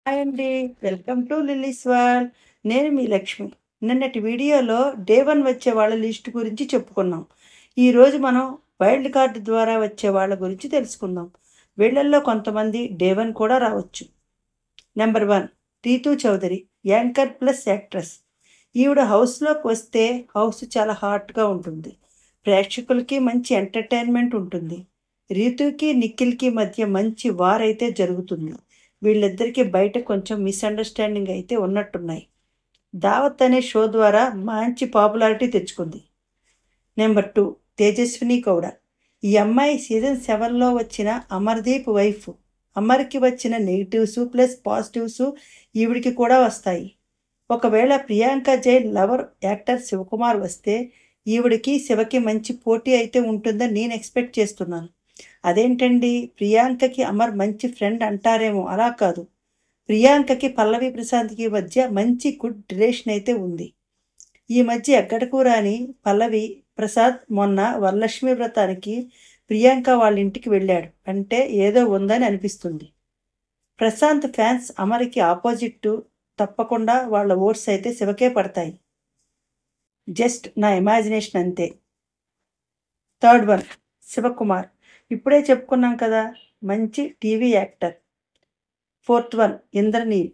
Hi అండి. Welcome to lilies world. నేను మీ లక్ష్మి. నిన్నటి వీడియోలో డే 1 వచ్చే వాళ్ళ లిస్ట్ గురించి చెప్పుకున్నాం. ఈరోజు మనం వైల్డ్ కార్డ్ ద్వారా వచ్చే వాళ్ళ గురించి తెలుసుకుందాం. వీళ్ళల్లో కొంతమంది డే 1 కూడా రావచ్చు. Number 1 Rithu Chowdary, anchor plus actress. ఈవిడ హౌస్లోకి వస్తే హౌస్ చాలా హాట్గా ఉంటుంది. ప్రేక్షకులకి మంచి ఎంటర్టైన్మెంట్ ఉంటుంది. రీతూకి నిఖిల్కి మధ్య మంచి వార్ అయితే జరుగుతుంది. వీళ్ళిద్దరికీ బయట కొంచెం మిస్అండర్స్టాండింగ్ అయితే ఉన్నట్టున్నాయి. దావత్ అనే షో ద్వారా మంచి పాపులారిటీ తెచ్చుకుంది. నెంబర్ 2 తేజస్విని గౌడ. ఈ అమ్మాయి సీజన్ 7లో వచ్చిన అమర్దీప్ వైఫ్. అమర్కి వచ్చిన నెగిటివ్స్ ప్లస్ పాజిటివ్స్ ఈవిడికి కూడా వస్తాయి. ఒకవేళ ప్రియాంక జైన్ లవర్ యాక్టర్ శివకుమార్ వస్తే ఈవిడికి శివకి మంచి పోటీ అయితే ఉంటుందని నేను ఎక్స్పెక్ట్ చేస్తున్నాను. అదేంటండి, ప్రియాంకకి అమర్ మంచి ఫ్రెండ్ అంటారేమో, అలా కాదు. ప్రియాంకకి పల్లవి ప్రశాంత్కి మధ్య మంచి గుడ్ రిలేషన్ అయితే ఉంది. ఈ మధ్య ఎక్కడకు రాని పల్లవి ప్రసాద్ మొన్న వరలక్ష్మి వ్రతానికి ప్రియాంక వాళ్ళ ఇంటికి వెళ్ళాడు అంటే ఏదో ఉందని అనిపిస్తుంది. ప్రశాంత్ ఫ్యాన్స్ అమర్కి ఆపోజిట్, తప్పకుండా వాళ్ళ ఓట్స్ అయితే శివకే పడతాయి. జస్ట్ నా ఇమాజినేషన్ అంతే. Third one Shivakumar. ఇప్పుడే చెప్పుకున్నాం కదా, మంచి TV actor. Fourth one Indraneel.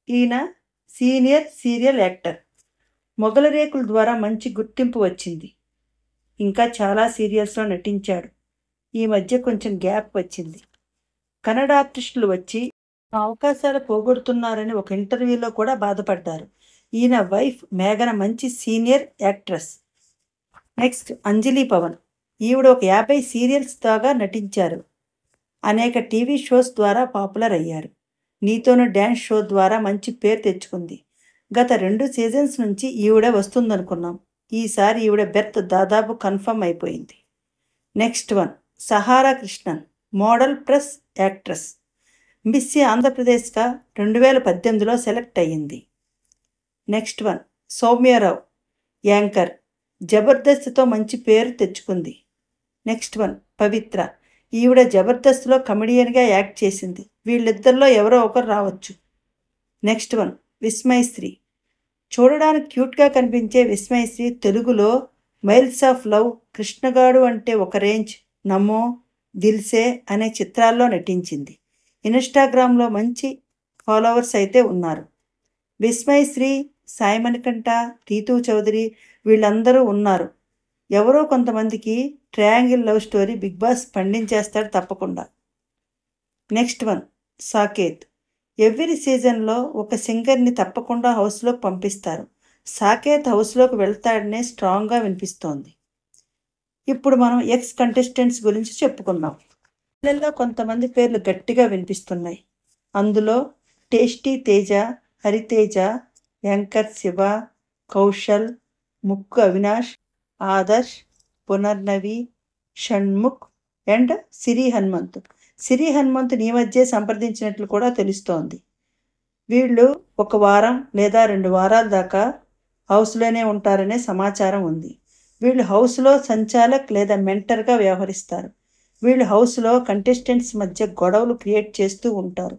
ఈయన సీనియర్ సీరియల్ యాక్టర్. మొగల రేకుల ద్వారా మంచి గుర్తింపు వచ్చింది. ఇంకా చాలా సీరియల్స్లో నటించాడు. ఈ మధ్య కొంచెం గ్యాప్ వచ్చింది. కన్నడ ఆర్టిస్టులు వచ్చి అవకాశాలు పోగొడుతున్నారని ఒక ఇంటర్వ్యూలో కూడా బాధపడ్డారు. ఈయన వైఫ్ మేఘన మంచి సీనియర్ యాక్ట్రెస్. నెక్స్ట్ అంజలి పవన్. ఈవిడ ఒక 50 సీరియల్స్ దాకా నటించారు. అనేక టీవీ షోస్ ద్వారా పాపులర్ అయ్యారు. నీతోను డ్యాన్స్ షో ద్వారా మంచి పేరు తెచ్చుకుంది. గత 2 సీజన్స్ నుంచి ఈవిడ వస్తుందనుకున్నాం. ఈసారి ఈవిడ బెర్త్ దాదాపు కన్ఫర్మ్ అయిపోయింది. Next one Sahara Krishnan, model plus actress. Miss ఆంధ్రప్రదేశ్గా 2018లో సెలెక్ట్ అయ్యింది. Next one Soumya Rao, anchor. జబర్దస్త్తో మంచి పేరు తెచ్చుకుంది. Next one Pavitra. ఈవిడ జబర్దస్త్లో కమెడియన్గా యాక్ట్ చేసింది. వీళ్ళిద్దరిలో ఎవరో ఒకరు రావచ్చు. Next one Vismayasri. చూడడానికి క్యూట్గా కనిపించే విస్మయశ్రీ తెలుగులో మైల్స్ ఆఫ్ లవ్, కృష్ణగాడు అంటే ఒక రేంజ్, నమో, దిల్సే అనే చిత్రాల్లో నటించింది. ఇన్స్టాగ్రామ్లో మంచి ఫాలోవర్స్ అయితే ఉన్నారు. విస్మయశ్రీ, సాయి మణికంఠ, రీతూ చౌదరి వీళ్ళందరూ ఉన్నారు. ఎవరో కొంతమందికి triangle love story Bigg Boss పండించేస్తాడు తప్పకుండా. Next one Saketh. ఎవ్రీ సీజన్లో ఒక సింగర్ని తప్పకుండా హౌస్లోకి పంపిస్తారు. సాకేత్ హౌస్లోకి వెళ్తాడనే స్ట్రాంగ్గా వినిపిస్తోంది. ఇప్పుడు మనం ఎక్స్ కంటెస్టెంట్స్ గురించి చెప్పుకుందాం. పిల్లల్లో కొంతమంది పేర్లు గట్టిగా వినిపిస్తున్నాయి. అందులో టేస్టీ తేజ, హరితేజ, యాంకర్ శివ, కౌశల్, ముక్కు అవినాష్, ఆదర్శ్, పునర్నవి, షణ్ముఖ్ అండ్ సిరి హనుమంత్. సిరి హనుమంత్ ఈ మధ్య సంప్రదించినట్లు కూడా తెలుస్తోంది. వీళ్ళు ఒక వారం లేదా 2 వారాల దాకా హౌస్లోనే ఉంటారనే సమాచారం ఉంది. వీళ్ళు హౌస్లో సంచాలక్ లేదా మెంటర్గా వ్యవహరిస్తారు. వీళ్ళు హౌస్లో కంటెస్టెంట్స్ మధ్య గొడవలు క్రియేట్ చేస్తూ ఉంటారు.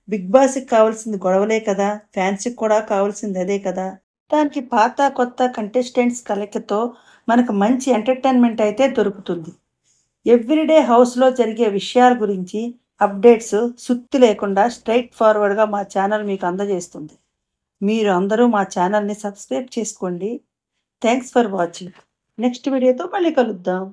బిగ్ బాస్కి కావాల్సింది గొడవలే కదా, ఫ్యాన్స్కి కూడా కావాల్సింది అదే కదా. దానికి పాత కొత్త కంటెస్టెంట్స్ కలయికతో మనకు మంచి ఎంటర్టైన్మెంట్ అయితే దొరుకుతుంది. ఎవ్రీడే హౌస్లో జరిగే విషయాల గురించి అప్డేట్స్ సుత్తి లేకుండా స్ట్రైట్ ఫార్వర్డ్గా మా ఛానల్ మీకు అందజేస్తుంది. మీరు అందరూ మా ఛానల్ని సబ్స్క్రైబ్ చేసుకోండి. Thanks for watching. నెక్స్ట్ వీడియోతో మళ్ళీ కలుద్దాం.